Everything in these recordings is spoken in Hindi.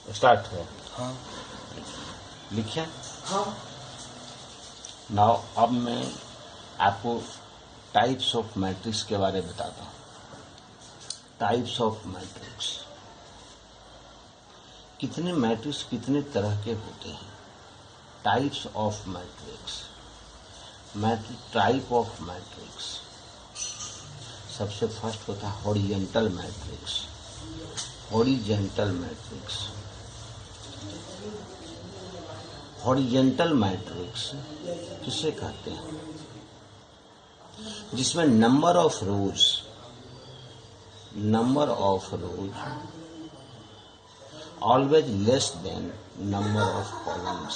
स्टार्ट है। हाँ लिखे। हाँ। नाउ अब मैं आपको टाइप्स ऑफ मैट्रिक्स के बारे में बताता हूँ। टाइप्स ऑफ मैट्रिक्स, कितने मैट्रिक्स कितने तरह के होते हैं। Types of matrix, type of matrix. सबसे फर्स्ट होता है horizontal matrix. Horizontal matrix, horizontal matrix किसे कहते हैं? जिसमें number of rose always less than number of columns.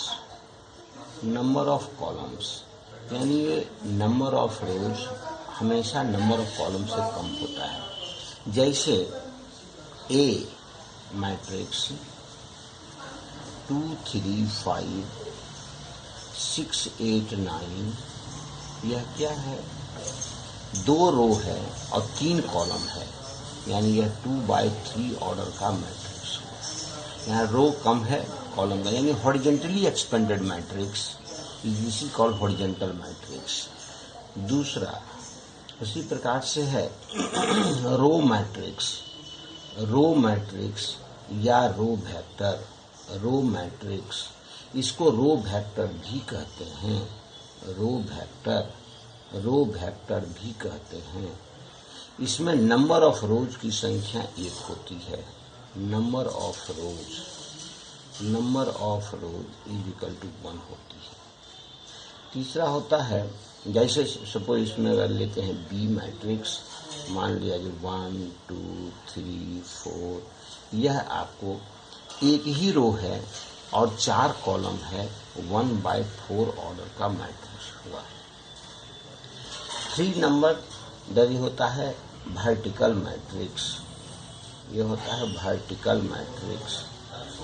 Number of columns यानी ये नंबर ऑफ रोज हमेशा नंबर ऑफ कॉलम से कम होता है। जैसे ए मैट्रिक्स 2 3 5 6 8 9, यह क्या है? 2 रो है और 3 कॉलम है, यानी यह 2/3 ऑर्डर का मैट्रिक्स हुआ। यहाँ रो कम है, कॉलम का, यानी horizontally expanded matrix is called horizontal matrix. दूसरा उसी प्रकार से है रो मैट्रिक्स। रो मैट्रिक्स या रो वेक्टर, रो मैट्रिक्स, इसको रो वेक्टर भी कहते हैं। रो वेक्टर भी कहते हैं। इसमें नंबर ऑफ रोज की संख्या 1 होती है। Number of rows is equal to 1 होती है। तीसरा होता है, जैसे सपोज इसमें अगर लेते हैं बी मैट्रिक्स, मान लिया जो 1 2 3 4, यह आपको एक ही रो है और 4 कॉलम है, 1/4 ऑर्डर का मैट्रिक्स हुआ है। 3 नंबर दरी होता है वर्टिकल मैट्रिक्स। ये होता है वर्टिकल मैट्रिक्स।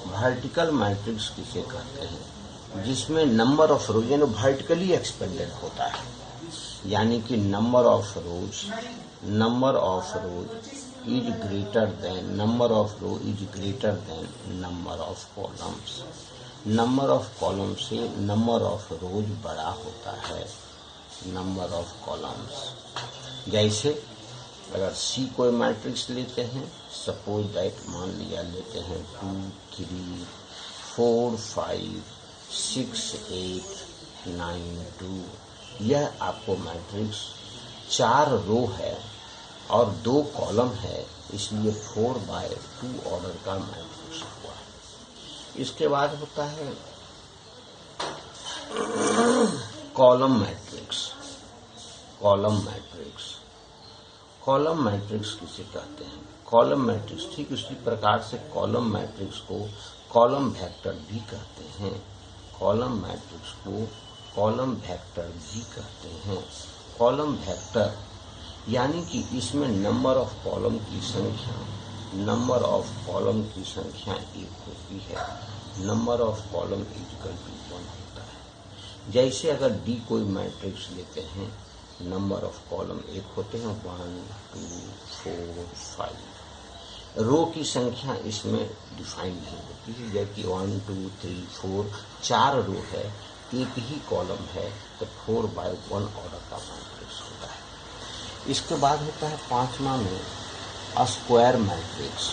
वर्टिकल मैट्रिक्स किसे कहते हैं? जिसमें नंबर ऑफ रोज यानी वर्टिकली एक्सपेंडेड होता है, यानी कि number of rows is greater then number of columns. Number of column से नंबर ऑफ रोज बड़ा होता है। नंबर ऑफ कॉलम्स, जैसे अगर सी कोई मैट्रिक्स लेते हैं, सपोज दैट मान लिया लेते हैं 2 3 4 5 6 8 9 2, यह आपको मैट्रिक्स 4 रो है और 2 कॉलम है, इसलिए 4/2 ऑर्डर का मैट्रिक्स हुआ है। इसके बाद होता है कॉलम मैट्रिक्स। कॉलम मैट्रिक्स किसे कहते हैं? कॉलम मैट्रिक्स ठीक उसी प्रकार से कॉलम मैट्रिक्स को कॉलम वेक्टर भी कहते हैं। कॉलम मैट्रिक्स को कॉलम वेक्टर भी कहते हैं। कॉलम वेक्टर यानी कि इसमें नंबर ऑफ कॉलम की संख्या 1 होती है। Number of column equal to 1 होता है। जैसे अगर डी कोई मैट्रिक्स लेते हैं, नंबर ऑफ कॉलम 1 होते हैं, 1 2 4 5। रो की संख्या इसमें डिफाइन नहीं होती है, जबकि 1 2 3 4 4 रो है, एक ही कॉलम है, तो 4/1 ऑर्डर का मैट्रिक्स होता है। इसके बाद होता है 5वां में स्क्वायर मैट्रिक्स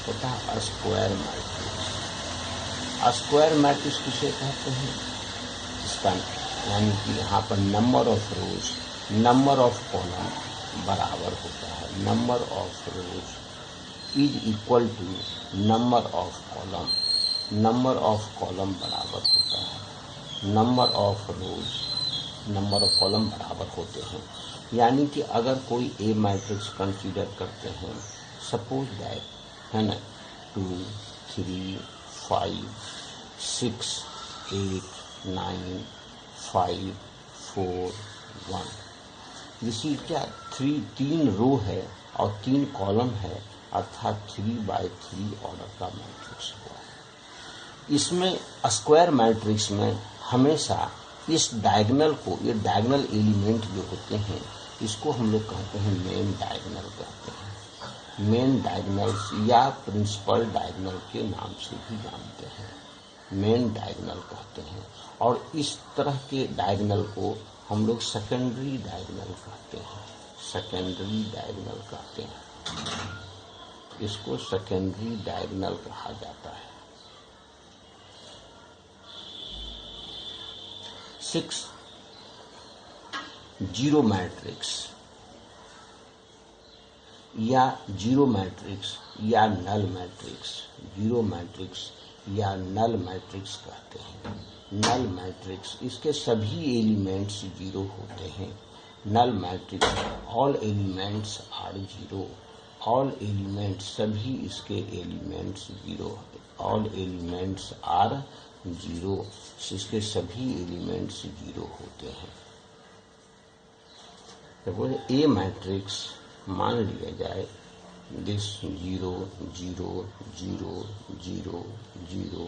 होता है। स्क्वायर मैट्रिक्स किसे कहते हैं? स्पैन, यानी कि यहाँ पर number of rows number of column बराबर होता है। Number of rows is equal to number of column. Number of column बराबर होता है number of rows, number of column बराबर होते हैं। यानी कि अगर कोई ए मैट्रिक्स कंसीडर करते हैं, सपोज दैट है ना 2 3 5 6 8 9 5 4 1, जिसकी क्या 3 रो है और 3 कॉलम है, अर्थात 3/3 ऑर्डर का मैट्रिक्स हुआ है। इसमें स्क्वायर मैट्रिक्स में हमेशा इस डायगोनल को, ये डायगोनल एलिमेंट जो होते हैं, इसको हम लोग कहते हैं मेन डायगोनल कहते हैं। मेन डायगोनल्स या प्रिंसिपल डायगोनल के नाम से भी जानते हैं, मेन डायगोनल कहते हैं। और इस तरह के डायगोनल को हम लोग सेकेंडरी डायगोनल कहते हैं, सेकेंडरी डायगोनल कहते हैं, इसको सेकेंडरी डायगोनल कहा जाता है। 6 जीरो मैट्रिक्स या जीरो मैट्रिक्स या नल मैट्रिक्स, जीरो मैट्रिक्स या नल मैट्रिक्स कहते हैं। नल मैट्रिक्स, इसके सभी एलिमेंट्स जीरो होते हैं। Null matrix, all elements are zero, all elements, सभी इसके elements zero, all elements are zero, इसके सभी एलिमेंट्स जीरो होते हैं। सपोज ए मैट्रिक्स मान लिया जाए, दिस 0 0 0 0 0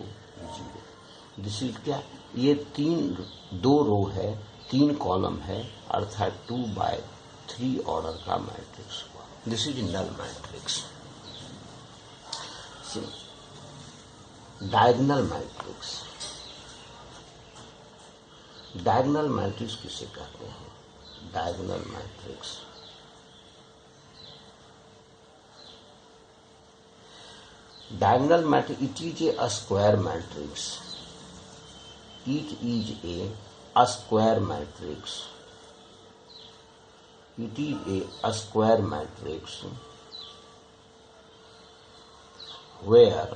0, दिस इज क्या, ये 2 रो है, 3 कॉलम है, अर्थात 2/3 ऑर्डर का मैट्रिक्स हुआ। This is null matrix. Diagonal matrix, diagonal matrix किसे कहते हैं? Diagonal matrix, diagonal matrix, it is a square matrix, it is a square matrix, it is a square matrix where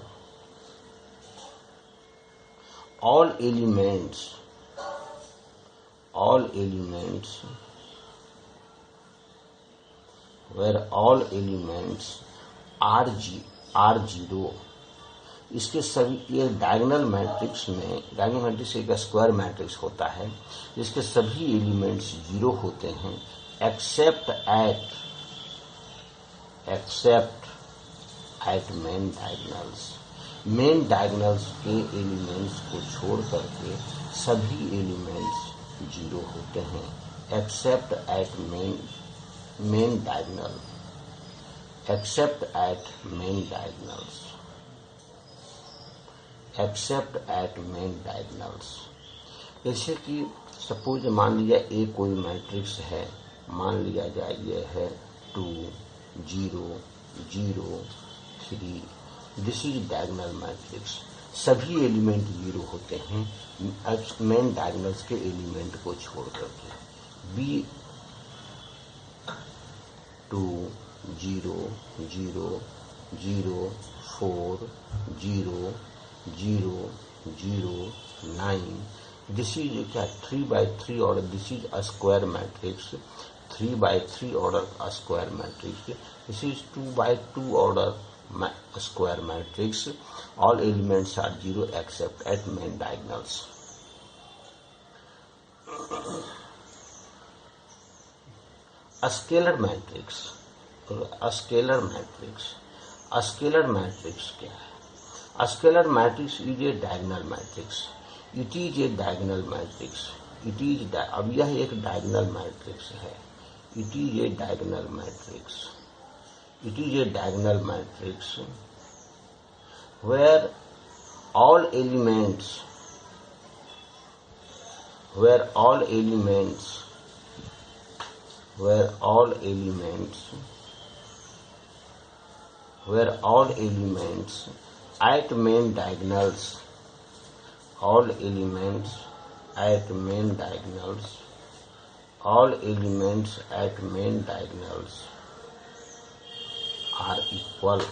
all elements are zero, इसके सभी, ये डायगोनल मैट्रिक्स में, डायगोनल मैट्रिक्स एक स्क्वायर मैट्रिक्स होता है जिसके सभी एलिमेंट्स जीरो होते हैं except at main diagonals. Main diagonals के एलिमेंट्स को छोड़ करके सभी एलिमेंट्स जीरो होते हैं except at main diagonal, except at main diagonals, except at main diagonals। जैसे कि सपोज मान लिया ए कोई मैट्रिक्स है, मान लिया जाए ये है 2 0 0 3, दिस इज डायगोनल मैट्रिक्स। सभी एलिमेंट जीरो होते हैं मेन डायगोनल्स के एलिमेंट को छोड़ करके। बी 2 0 0 0 4 0 0 0 9, दिस इज क्या 3/3 order, this is a square matrix, 3/3 order a square matrix, this is 2/2 order square matrix, all elements are zero except at main diagonals. Scalar matrix, scalar matrix, scalar matrix क्या है? Scalar matrix is a diagonal matrix, it is a diagonal matrix, it is, अब यह एक डायगोनल मैट्रिक्स है, it is a diagonal matrix, it is a diagonal matrix where all elements at main diagonals, all elements at main diagonals are equal,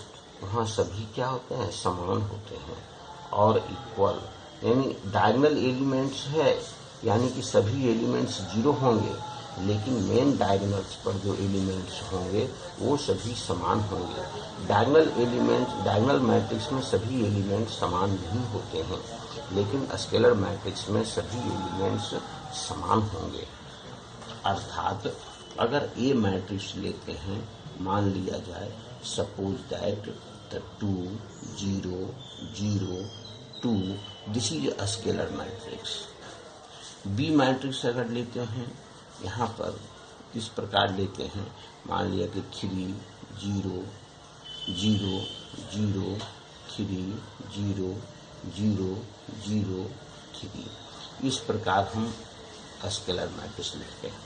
वहाँ सभी क्या होते हैं? समान होते हैं। और इक्वल यानी डायगोनल एलिमेंट्स है, यानी कि सभी एलिमेंट्स जीरो होंगे, लेकिन मेन डायगोनल्स पर जो एलिमेंट्स होंगे वो सभी समान होंगे। डायगोनल मैट्रिक्स में सभी एलिमेंट्स समान नहीं होते हैं, लेकिन स्केलर मैट्रिक्स में सभी एलिमेंट्स समान होंगे। अर्थात अगर ए मैट्रिक्स लेते हैं, मान लिया जाए suppose that 2 0 0 2, this is a scalar matrix. B matrix अगर लेते हैं, यहाँ पर इस प्रकार लेते हैं, मान लिया कि 3 0 0 0 3 0 0 0 3। इस प्रकार हम स्केलर मैट्रिक्स लिखते हैं।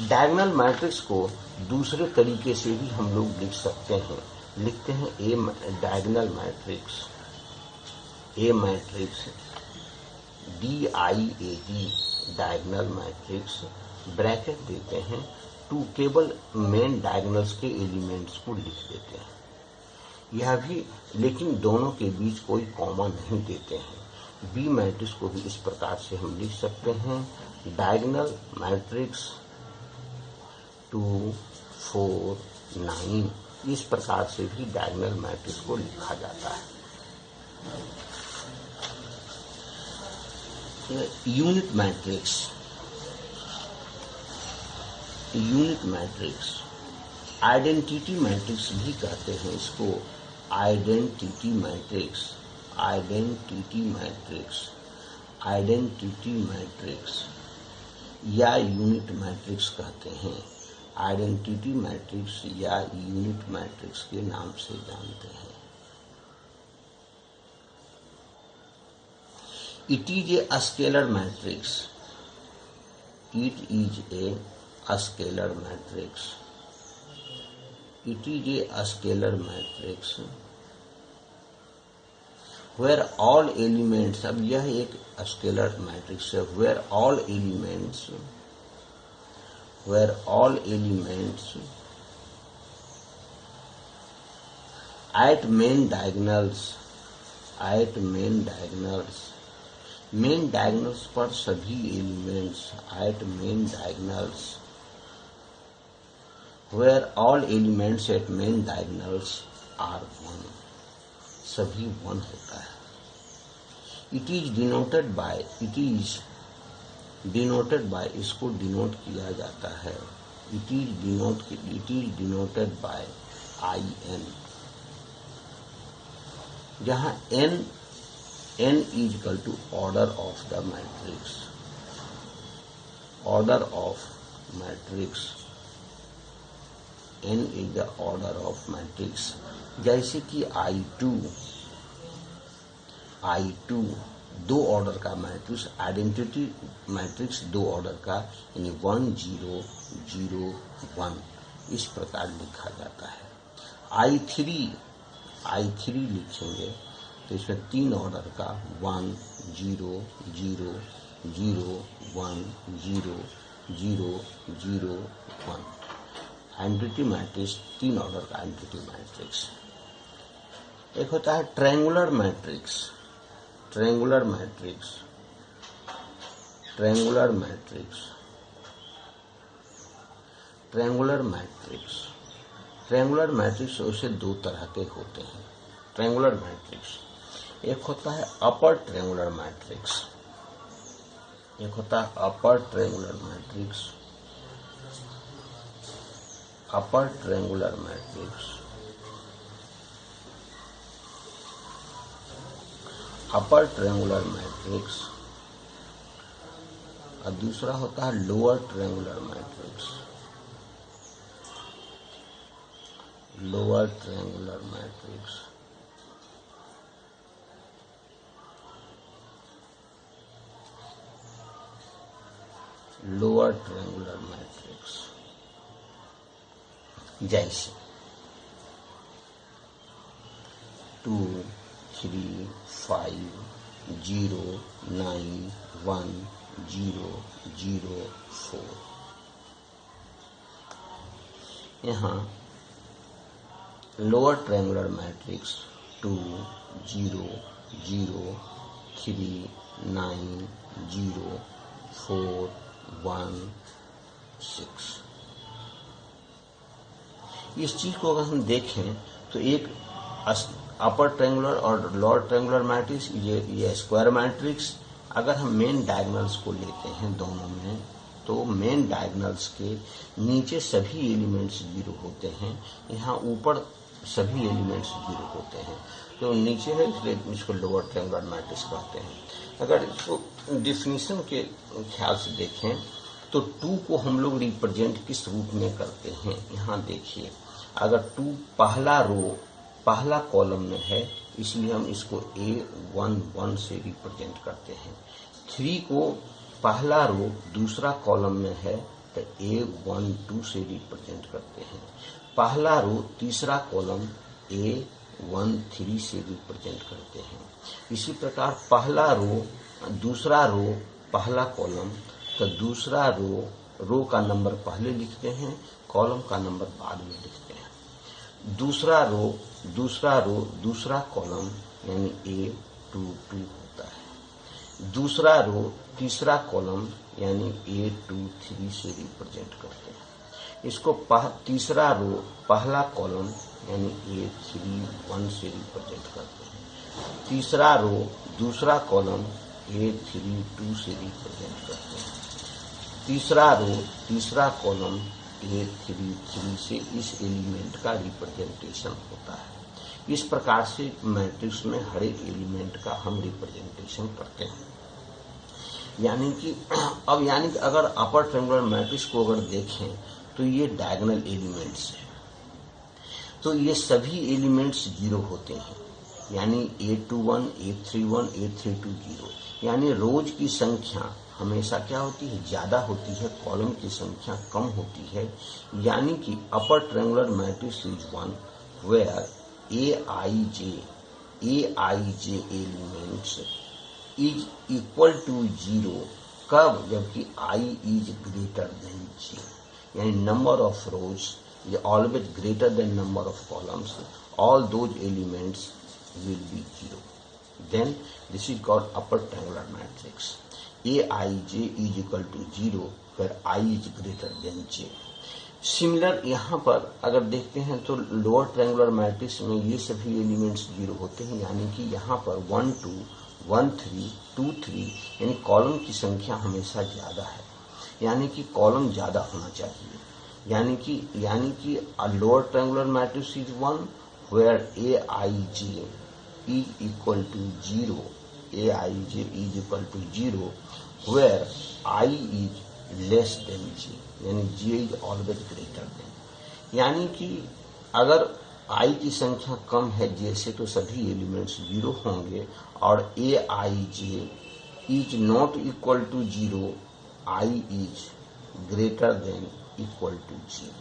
डायगोनल मैट्रिक्स को दूसरे तरीके से भी हम लोग लिख सकते हैं। लिखते हैं diagonal matrix DIAG diagonal matrix, bracket देते हैं टू, केवल मेन डायगोनल्स के एलिमेंट्स को लिख देते हैं। यह भी, लेकिन दोनों के बीच कोई कॉमन नहीं देते हैं। बी मैट्रिक्स को भी इस प्रकार से हम लिख सकते हैं, डायगोनल मैट्रिक्स 2 4 9। इस प्रकार से भी डायगोनल मैट्रिक्स को लिखा जाता है। यूनिट मैट्रिक्स आइडेंटिटी मैट्रिक्स भी कहते हैं इसको। आइडेंटिटी मैट्रिक्स या यूनिट मैट्रिक्स कहते हैं। आइडेंटिटी मैट्रिक्स या यूनिट मैट्रिक्स के नाम से जानते हैं। It is a scalar matrix. It is a scalar matrix. Where all elements, अब यह एक स्केलर मैट्रिक्स है, where all elements at main diagonals पर सभी elements at main diagonals, where all elements at main diagonals are 1, सभी 1 होता है। It is denoted by, इसको डिनोट किया जाता है, it is denoted by IN, जहाँ n is equal to order of the matrix, n is the order of matrix। जैसे कि I2 दो ऑर्डर का मैट्रिक्स, आइडेंटिटी मैट्रिक्स दो ऑर्डर का, यानी 1 0 0 1, इस प्रकार लिखा जाता है। I3 लिखेंगे तो इसमें 3 ऑर्डर का 1 0 0 0 1 0 0 0 1 आइडेंटिटी मैट्रिक्स, 3 ऑर्डर का आइडेंटिटी मैट्रिक्स। एक होता है ट्रायंगुलर मैट्रिक्स। ट्रायंगुलर मैट्रिक्स उसे 2 तरह के होते हैं। ट्रायंगुलर मैट्रिक्स, एक होता है अपर ट्रायंगुलर मैट्रिक्स, अपर ट्रायंगुलर मैट्रिक्स, और दूसरा होता है lower triangular matrix. Lower triangular matrix जैसे 2 3 5 0 9 1 0 0 4। यहाँ लोअर ट्रायंगुलर मैट्रिक्स 2 0 0 3 9 0 4 1 6। इस चीज को अगर हम देखें तो एक अपर ट्रायंगुलर और लोअर ट्रायंगुलर मैट्रिक्स, ये स्क्वायर मैट्रिक्स, अगर हम मेन डायगोनल्स को लेते हैं दोनों में, तो मेन डायगोनल्स के नीचे सभी एलिमेंट्स 0 होते हैं, यहाँ ऊपर सभी एलिमेंट्स 0 होते हैं। तो नीचे है इसलिए इसको लोअर ट्रायंगुलर मैट्रिक्स कहते हैं। अगर इसको डिफिनीशन के ख्याल से देखें तो 2 को हम लोग रिप्रेजेंट किस रूप में करते हैं, यहाँ देखिए, अगर 2 पहला रो पहला कॉलम में है, इसलिए हम इसको A11 से रिप्रेजेंट करते हैं। 3 को पहला रो दूसरा कॉलम में है तो A12 से रिप्रेजेंट करते हैं। पहला रो तीसरा कॉलम A13 से रिप्रेजेंट करते हैं। इसी प्रकार पहला रो दूसरा रो पहला कॉलम, तो दूसरा रो का नंबर पहले लिखते हैं, कॉलम का नंबर बाद में लिखते हैं। दूसरा रो दूसरा कॉलम यानी A22 होता है। दूसरा रो तीसरा कॉलम यानी A23 से रिप्रेजेंट करते हैं। इसको तीसरा रो पहला कॉलम यानी A31 से रिप्रेजेंट करते हैं। तीसरा रो दूसरा कॉलम A32 से रिप्रेजेंट करते हैं। तीसरा रो तीसरा कॉलम A33 से इस एलिमेंट का रिप्रेजेंटेशन होता है। इस प्रकार से मैट्रिक्स में हर एक एलिमेंट का हम रिप्रेजेंटेशन करते हैं। यानी कि अगर अपर ट्रायंगुलर मैट्रिक्स को अगर देखें तो ये डायगोनल एलिमेंट्स है, तो ये सभी एलिमेंट्स 0 होते हैं, यानी A21, A31, A32 0। यानी रोज की संख्या हमेशा क्या होती है, ज्यादा होती है, कॉलम की संख्या कम होती है। यानी कि upper triangular matrix is one where Aij elements is equal to 0। कब? जबकि I is greater than J, यानी number of rows is always greater than number of columns. All those elements will be 0. Then this is called upper triangular matrix. Aij is equal to 0 where I is greater than J. Similar यहाँ पर अगर देखते हैं तो लोअर ट्रायंगुलर मैट्रिक्स में ये सभी एलिमेंट्स 0 होते हैं, यानी कि यहाँ पर 1 2 1 3 2 3, यानी कॉलम की संख्या हमेशा ज्यादा है, यानी कि कॉलम ज्यादा होना चाहिए। यानी कि lower triangular matrix is 1 where Aij is equal to 0, Aij is equal to 0 where I is less than J, यानी J is always greater than। यानी कि अगर I की संख्या कम है J से तो सभी एलिमेंट्स 0 होंगे, और Aij is not equal to 0, I is greater than equal to 0।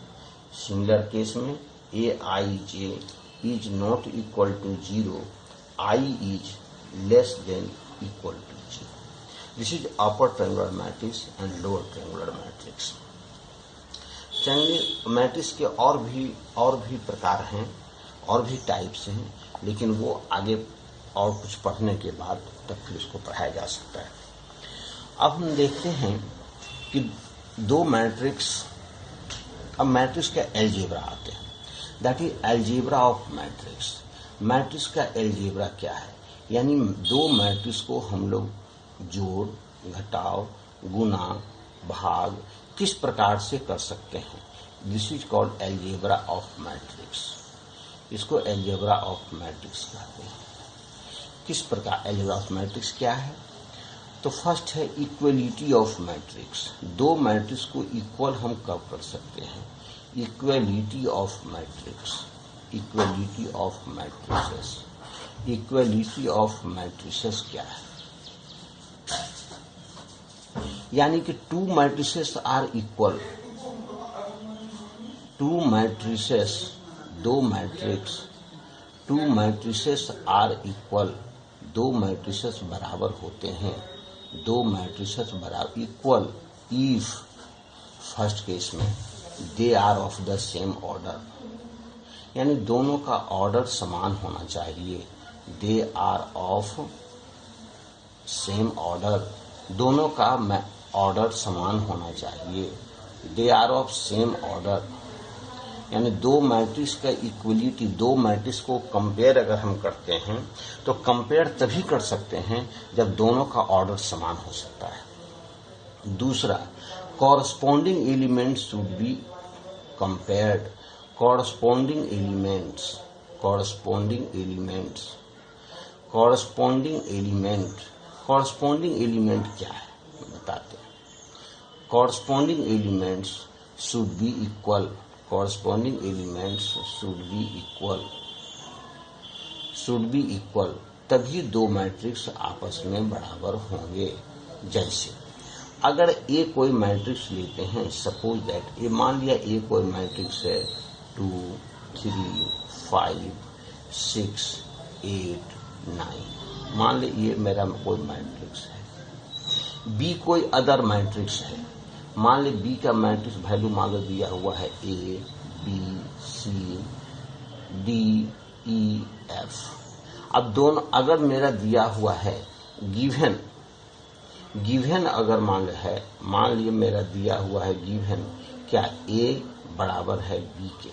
Similar case में Aij is not equal to 0, I is less than equal to 0। This is upper triangular matrix and lower triangular matrix। Triangular matrix के और भी प्रकार हैं, और भी टाइप्स हैं, लेकिन वो आगे और कुछ पढ़ने के बाद तब फिर उसको पढ़ाया जा सकता है। अब हम देखते हैं कि दो मैट्रिक्स, अब मैट्रिक्स का एलजेब्रा आते हैं, that is algebra of matrix. Matrix का एलजेब्रा क्या है, यानी दो मैट्रिक्स को हम लोग जोड़, घटाव, गुना, भाग किस प्रकार से कर सकते हैं। This is called algebra of matrix. इसको एलजेब्रा ऑफ मैट्रिक्स कहते हैं। किस प्रकार एलजेब्रा ऑफ मैट्रिक्स क्या है, तो फर्स्ट है इक्वलिटी ऑफ मैट्रिक्स। दो मैट्रिक्स को इक्वल हम कब कर सकते हैं, equality of matrix, equality of matrices. Equality of matrices क्या है, यानी कि two matrices are equal, two matrices, दो matrix, two matrices are equal, दो मैट्रिसेस बराबर होते हैं, दो मैट्रिसेस बराबर इक्वल इफ फर्स्ट केस में they are of the same order, यानी दोनों का ऑर्डर समान होना चाहिए। They are of same order, दोनों का ऑर्डर समान होना चाहिए। They are of same order, यानी दो मैट्रिक्स का इक्वलिटी, दो मैट्रिक्स को कंपेयर अगर हम करते हैं तो कंपेयर तभी कर सकते हैं जब दोनों का ऑर्डर समान हो सकता है। दूसरा, corresponding elements should be compared. Corresponding elements, corresponding elements, corresponding element, corresponding element क्या है बताते हैं। Corresponding elements should be equal, corresponding elements should be equal should be equal, तभी दो मैट्रिक्स आपस में बराबर होंगे। जैसे अगर ए कोई मैट्रिक्स लेते हैं, सपोज दैट ए, मान लिया ए कोई मैट्रिक्स है 2 3 5 6 8 9, मान ली ये मेरा कोई मैट्रिक्स है। बी कोई अदर मैट्रिक्स है, मान ली बी का मैट्रिक्स वैल्यू मान लो दिया हुआ है A B C D E F. अब दोनों अगर मेरा दिया हुआ है गिवन अगर मान लिया मेरा दिया हुआ है गिवन, क्या ए बराबर है बी के,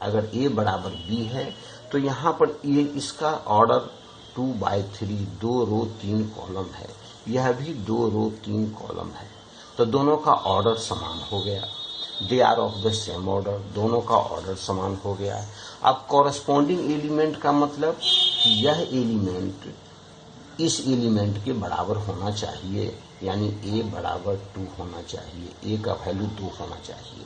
अगर ए बराबर बी है तो यहाँ पर ये इसका ऑर्डर 2/3, 2 रो 3 कॉलम है, यह भी 2 रो 3 कॉलम है, तो दोनों का ऑर्डर समान हो गया। They are of the same order, दोनों का ऑर्डर समान हो गया। अब कॉरस्पॉन्डिंग एलिमेंट का मतलब कि यह एलिमेंट इस एलिमेंट के बराबर होना चाहिए, यानी ए बराबर 2 होना चाहिए, ए का वैल्यू 2 होना चाहिए।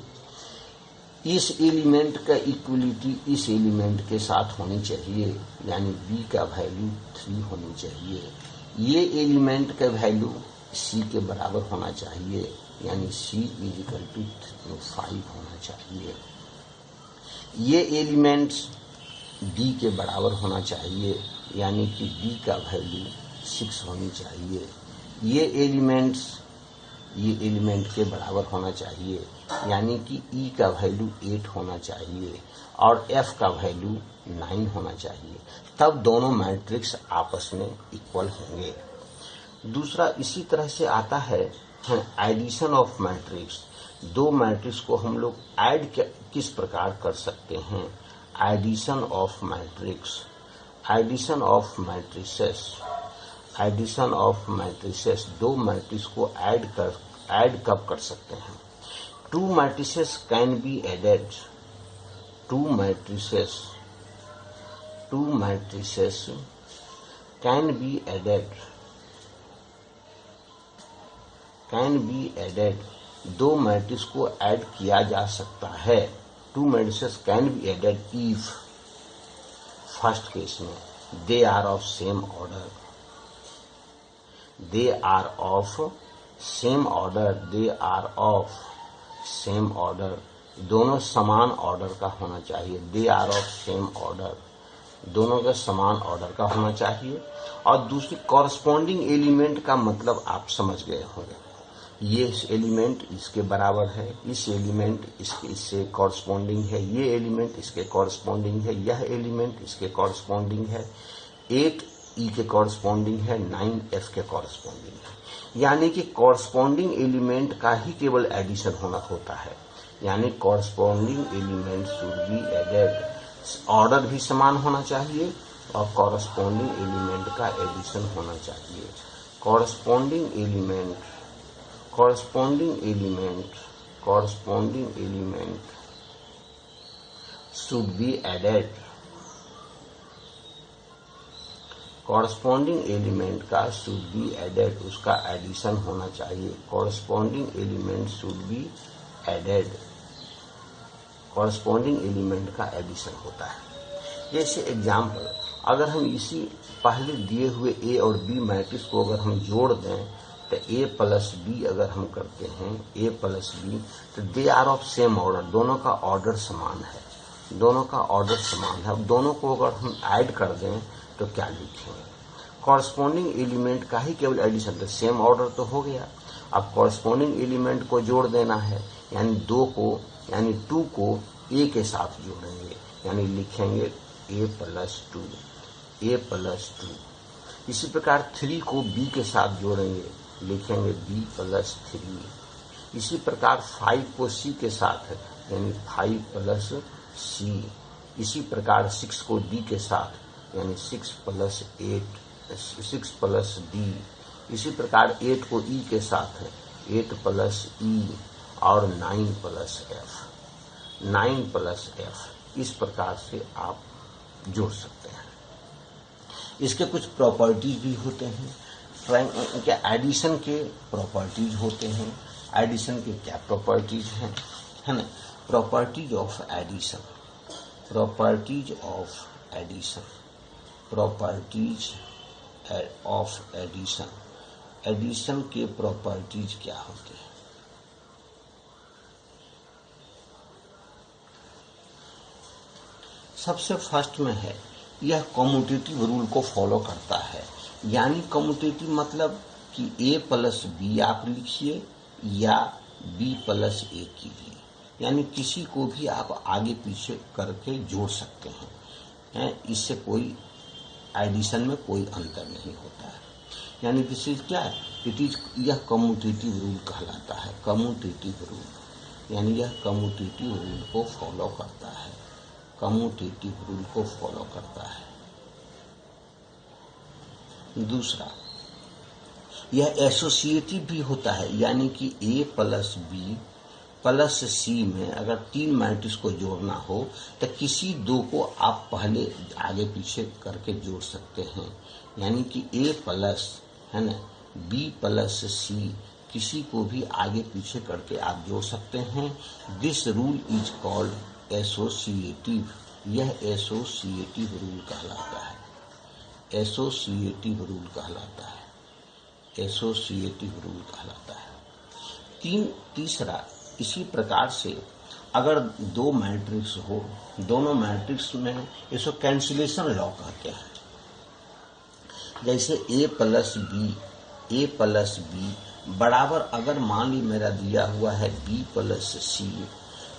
इस एलिमेंट का इक्वलिटी इस एलिमेंट के साथ होनी चाहिए, यानी बी का वैल्यू 3 होनी चाहिए। ये एलिमेंट का वैल्यू सी के बराबर होना चाहिए, यानी C = 5 होना चाहिए। ये एलिमेंट्स D के बराबर होना चाहिए, यानी कि D का वैल्यू 6 होनी चाहिए। ये एलिमेंट के बराबर होना चाहिए, यानी कि E का वैल्यू 8 होना चाहिए और F का वैल्यू 9 होना चाहिए, तब दोनों मैट्रिक्स आपस में इक्वल होंगे। दूसरा इसी तरह से आता है एडिशन ऑफ मैट्रिक्स। दो मैट्रिक्स को हम लोग ऐड किस प्रकार कर सकते हैं? Addition of matrix, addition of matrices, दो मैट्रिक्स को ऐड कब कर सकते हैं? Two matrices can be added, two matrices can be added, दो मैट्रिक्स को ऐड किया जा सकता है। Two matrices can be added if, first case में they are of same order, दोनों समान ऑर्डर का होना चाहिए। They are of same order, दोनों का समान ऑर्डर का होना चाहिए। और दूसरी कॉरस्पॉन्डिंग एलिमेंट का मतलब आप समझ गए होंगे, ये एलिमेंट इसके बराबर है, इस एलिमेंट इससे कॉरस्पॉन्डिंग है, ये एलिमेंट इसके कॉरस्पॉन्डिंग है, यह एलिमेंट इसके कॉरस्पॉन्डिंग है, 8 ई के कॉरस्पॉन्डिंग है, 9 एफ के कॉरस्पॉन्डिंग है। यानी कि कॉरस्पॉन्डिंग एलिमेंट का ही केवल एडिशन होता है, यानी corresponding element should be added, order भी समान होना चाहिए और कॉरस्पॉन्डिंग एलिमेंट का एडिशन होना चाहिए। Corresponding element should be added, corresponding element का should be added, उसका एडिशन होना चाहिए। Corresponding element should be added, corresponding element का एडिशन होता है। जैसे एग्जाम्पल, अगर हम इसी पहले दिए हुए ए और बी मैट्रिक्स को अगर हम जोड़ दें तो ए प्लस बी अगर हम करते हैं, ए प्लस बी, तो they are of same order, दोनों का ऑर्डर समान है, अब दोनों को अगर हम ऐड कर दें तो क्या लिखेंगे? कॉरस्पॉन्डिंग एलिमेंट का ही केवल एडिशन, तो सेम ऑर्डर तो हो गया। अब कॉरस्पॉन्डिंग एलिमेंट को जोड़ देना है, यानी 2 को ए के साथ जोड़ेंगे, यानी लिखेंगे ए प्लस 2। इसी प्रकार 3 को बी के साथ जोड़ेंगे, लिखेंगे बी प्लस 3। इसी प्रकार 5 को सी के साथ, यानी 5 प्लस सी। इसी प्रकार 6 को डी के साथ, यानी 6 प्लस डी। इसी प्रकार 8 को ई के साथ है, 8 प्लस ई और 9 प्लस एफ। इस प्रकार से आप जोड़ सकते हैं। इसके कुछ प्रॉपर्टीज भी होते हैं, क्या एडिशन के प्रॉपर्टीज होते हैं। एडिशन के क्या प्रॉपर्टीज हैं, है ना? Properties of addition, properties of addition, addition के प्रॉपर्टीज क्या होते हैं। सबसे फर्स्ट में है, यह कम्यूटेटिव रूल को फॉलो करता है। यानी कम्यूटेटिव मतलब कि a प्लस बी आप लिखिए या b प्लस a कीजिए, यानी किसी को भी आप आगे पीछे करके जोड़ सकते हैं। इससे कोई एडिशन में कोई अंतर नहीं होता है। यानी दिस इज क्या है, इट इज, यह कम्यूटेटिव रूल कहलाता है। कम्यूटेटिव रूल यानी यह कम्यूटेटिव रूल को फॉलो करता है, कम्यूटेटिव रूल को फॉलो करता है। दूसरा, यह एसोसिएटिव भी होता है, यानी कि a प्लस बी प्लस सी में अगर 3 मैट्रिक्स को जोड़ना हो तो किसी दो को आप पहले आगे पीछे करके जोड़ सकते हैं। यानी कि a प्लस है ना b प्लस सी, किसी को भी आगे पीछे करके आप जोड़ सकते हैं। This rule is called associative, यह एसोसिएटिव रूल कहलाता है, एसोसिएटिव रूल कहलाता है, एसोसिएटिव रूल कहलाता है। तीसरा, इसी प्रकार से अगर दो मैट्रिक्स हो, दोनों मैट्रिक्स में इसको कैंसिलेशन लॉ कहते हैं। जैसे a प्लस बी बराबर, अगर मान ली मेरा दिया हुआ है b प्लस सी,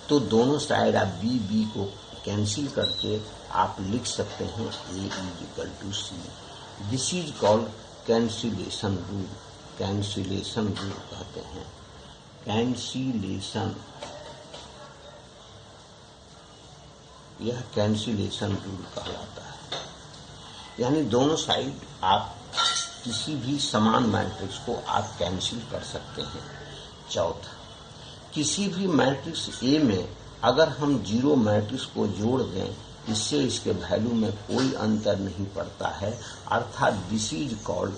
तो दोनों साइड आप b को कैंसिल करके आप लिख सकते हैं a is equal to C. This is called cancellation rule, cancellation rule कहते हैं, कैंसिलेशन, यह कैंसिलेशन रूल कहलाता है। यानी दोनों साइड आप किसी भी समान मैट्रिक्स को आप कैंसिल कर सकते हैं। चौथा, किसी भी मैट्रिक्स A में अगर हम 0 मैट्रिक्स को जोड़ दें, इससे इसके वैल्यू में कोई अंतर नहीं पड़ता है, अर्थात this is called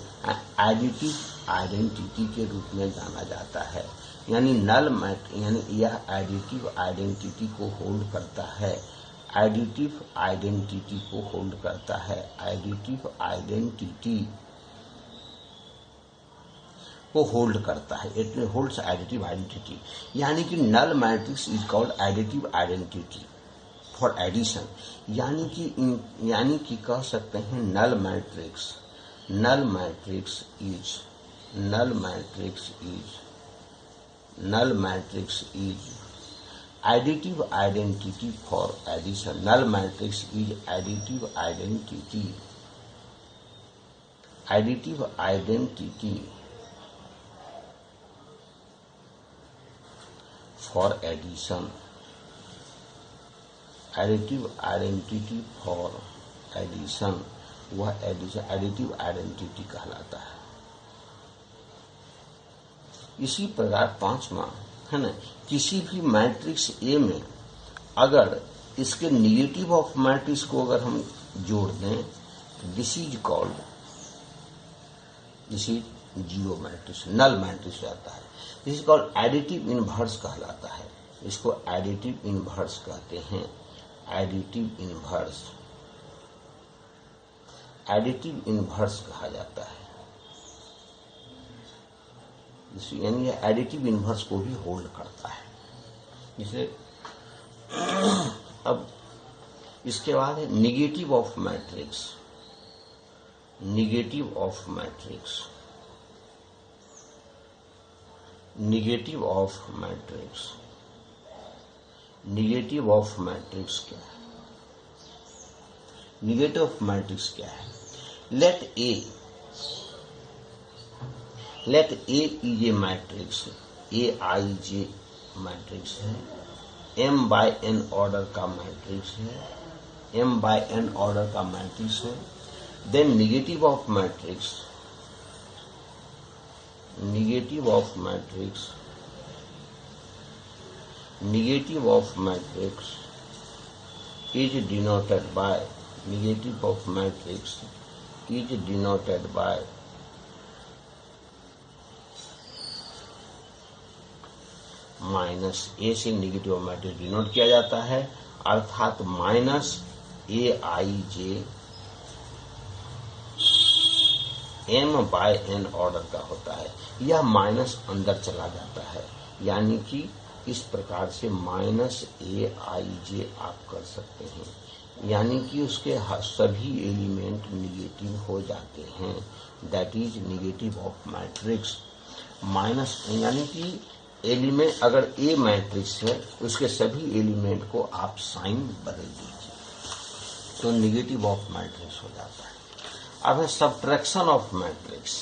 additive identity के रूप में जाना जाता है। यानी नल मैट्रिक्स, यानी यह एडिटिव आइडेंटिटी को होल्ड करता है, एडिटिव आइडेंटिटी को होल्ड करता है, एडिटिव आइडेंटिटी को होल्ड करता है, इट होल्ड्स एडिटिव आइडेंटिटी। यानी कि null matrix is called additive identity for addition. यानी कि कह सकते हैं null matrix is additive identity for addition. Null matrix is additive identity for addition, additive identity for addition, वह additive identity कहलाता है। इसी प्रकार पांचवा है ना, किसी भी मैट्रिक्स A में अगर इसके निगेटिव ऑफ मैट्रिक्स को अगर हम जोड़ दें तो this is zero matrix, null matrix आता है। This is called additive inverse कहलाता है, इसको एडिटिव इनवर्स कहते हैं, एडिटिव इनवर्स कहा जाता है। यानी यह एडिटिव इनवर्स को भी होल्ड करता है। जैसे अब इसके बाद है negative of matrix, negative of matrix, negative of matrix, negative of matrix क्या है? निगेटिव ऑफ मैट्रिक्स क्या है? Let A is a matrix, Aij matrix है, m by n ऑर्डर का मैट्रिक्स है, m by n ऑर्डर का मैट्रिक्स है। Then negative of matrix, negative of matrix, negative of matrix is denoted by, negative of matrix is denoted by minus A से निगेटिव मैट्रिक्स डिनोट किया जाता है, अर्थात minus Aij m by n order का होता है, यह माइनस अंदर चला जाता है, यानी कि इस प्रकार से -aij आप कर सकते हैं, यानी कि उसके सभी एलिमेंट निगेटिव हो जाते हैं, that is negative of matrix minus, यानी कि एलिमेंट अगर ए मैट्रिक्स है उसके सभी एलिमेंट को आप साइन बदल दीजिए तो निगेटिव ऑफ मैट्रिक्स हो जाता है। अब है सब्ट्रैक्शन ऑफ मैट्रिक्स।